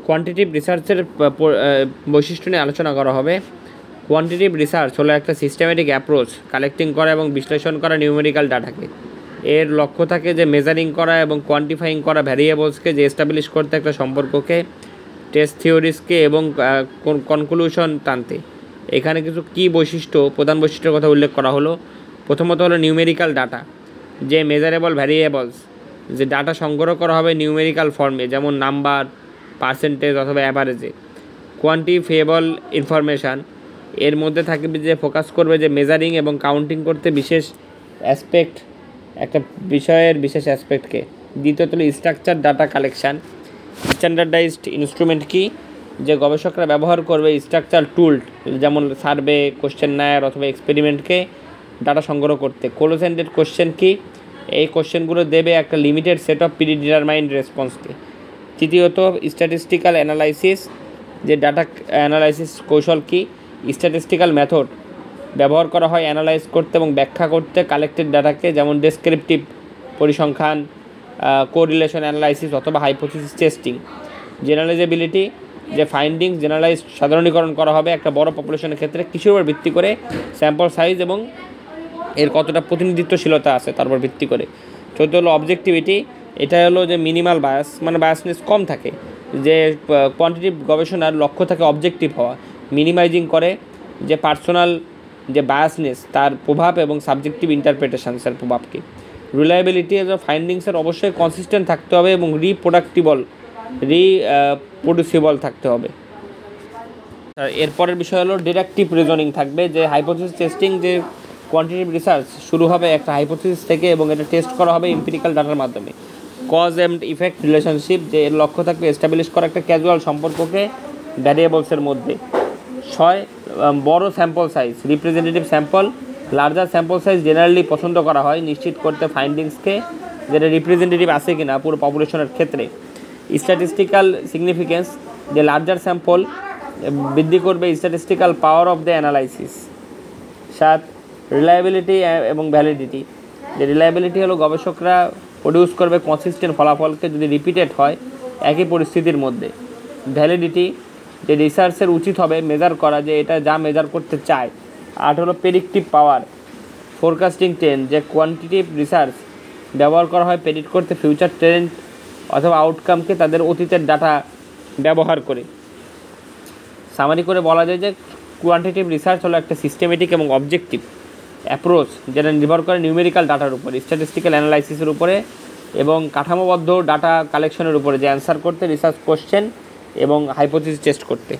Quantitative রিসার্চের বৈশিষ্ট্য নিয়ে আলোচনা করা হবে। কোয়ান্টিটিভ রিসার্চ হলো একটা সিস্টেমেটিক অ্যাপ্রোচ কালেক্টিং করা এবং বিশ্লেষণ করা নিউমেরিক্যাল ডাটাকে। এর লক্ষ্য থাকে যে মেজারিং করা এবং কোয়ান্টিফাইং করা ভ্যারিয়েবলসকে, যে এস্টাবলিশ করতে একটা সম্পর্ককে, টেস্ট থিওরিসকে এবং কনক্লুশন টানতে। এখানে কিছু কী বৈশিষ্ট্য, প্রধান বৈশিষ্ট্যের কথা উল্লেখ করা হলো। প্রথমত হলো নিউমেরিক্যাল ডাটা, যে মেজারেবল ভ্যারিয়েবলস, যে ডাটা সংগ্রহ করা হবে নিউমেরিক্যাল ফর্মে, যেমন নাম্বার, পার্সেন্টেজ অথবা অ্যাভারেজে। কোয়ান্টিফিয়েবল ইনফরমেশান, এর মধ্যে থাকবে যে ফোকাস করবে যে মেজারিং এবং কাউন্টিং করতে বিশেষ অ্যাসপেক্ট, একটা বিষয়ের বিশেষ অ্যাসপেক্টকে। দ্বিতীয়ত হলো structure data collection. Standardised instrument কি, যে গবেষকরা ব্যবহার করবে স্ট্রাকচার টুল, যেমন সার্ভে, কোশ্চেন নায়ার অথবা এক্সপেরিমেন্টকে ডাটা সংগ্রহ করতে। ক্লোজ এন্ডেড কোশ্চেন কি, এই কোশ্চেনগুলো দেবে একটা লিমিটেড সেট অফ প্রিডিটারমাইন্ড রেসপন্সকে। তৃতীয়ত স্ট্যাটিস্টিক্যাল অ্যানালাইসিস, যে ডাটা অ্যানালাইসিস কৌশল কি, স্ট্যাটিস্টিক্যাল মেথড ব্যবহার করা হয় অ্যানালাইজ করতে এবং ব্যাখ্যা করতে কালেক্টেড ডাটাকে, যেমন ডেসক্রিপটিভ পরিসংখ্যান, কোরিলেশন অ্যানালাইসিস অথবা হাইপোথিসিস টেস্টিং। জেনারেলাইজেবিলিটি, যে ফাইন্ডিংস জেনারেলাইজ সাধারণীকরণ করা হবে একটা বড় পপুলেশনের ক্ষেত্রে কিছুর উপর ভিত্তি করে, স্যাম্পল সাইজ এবং এর কতটা প্রতিনিধিত্বশীলতা আছে তার উপর ভিত্তি করে। চতুর্থ হলো অবজেক্টিভিটি, এটা হলো যে মিনিমাল বায়াস, মানে বায়াসনেস কম থাকে, যে কোয়ান্টিটিভ গবেষণার লক্ষ্য থাকে অবজেক্টিভ হওয়া, মিনিমাইজিং করে যে পার্সোনাল যে বায়াসনেস তার প্রভাব এবং সাবজেক্টিভ ইন্টারপ্রিটেশনসের প্রভাবকে। রিলায়েবিলিটি, ফাইন্ডিংসের অবশ্যই কনসিস্টেন্ট থাকতে হবে এবং রিপ্রোডিউসিবল থাকতে হবে। এরপরের বিষয় হলো ডিডাকটিভ রিজনিং থাকবে, যে হাইপোথিসিস টেস্টিং, যে কোয়ান্টিটিভ রিসার্চ শুরু হবে একটা হাইপোথিসিস থেকে এবং এটা টেস্ট করা হবে এমপিরিক্যাল ডাটার মাধ্যমে। কজ অ্যান্ড ইফেক্ট রিলেশনশিপ, যে এর লক্ষ্য থাকবে এস্টাবলিশ করা একটা ক্যাজুয়াল সম্পর্ককে ভ্যারিয়েবলসের মধ্যে। 6 বড় sample size, representative sample, larger sample size generally পছন্দ করা হয় নিশ্চিত করতে ফাইন্ডিংসকে, যেটা রিপ্রেজেন্টেটিভ আছে কিনা পুরো পপুলেশনের ক্ষেত্রে। স্ট্যাটিস্টিক্যাল সিগনিফিকেন্স, যে লার্জার স্যাম্পল বৃদ্ধি করবে statistical power of the analysis. 7 reliability এবং ভ্যালিডিটি, যে রিলায়েবিলিটি হলো গবেষকরা প্রডিউস করবে কনসিস্টেন্ট ফলাফলকে যদি রিপিটেড হয় একই পরিস্থিতির মধ্যে। ভ্যালিডিটি, যে রিসার্চের উচিত হবে মেজার করা, যে এটা যা মেজার করতে চায়। 8 হলো প্রেডিক্টিভ পাওয়ার, ফোরকাস্টিং ট্রেন্ড, যে কোয়ান্টিটিভ রিসার্চ ব্যবহার করা হয় প্রেডিক্ট করতে ফিউচার ট্রেন্ড অথবা আউটকামকে তাদের অতীতের ডাটা ব্যবহার করে। সামারি করে বলা যায় যে কোয়ান্টিটিভ রিসার্চ হলো একটা সিস্টেমেটিক এবং অবজেক্টিভ অ্যাপ্রোচ, যেটা নির্ভর করে নিউমেরিক্যাল ডাটার উপরে, স্ট্যাটিস্টিক্যাল অ্যানালাইসিসের উপরে এবং কাঠামোবদ্ধ ডাটা কালেকশনের উপরে, যে অ্যান্সার করতে রিসার্চ কোশ্চেন এবং হাইপোথিসিস টেস্ট করতে।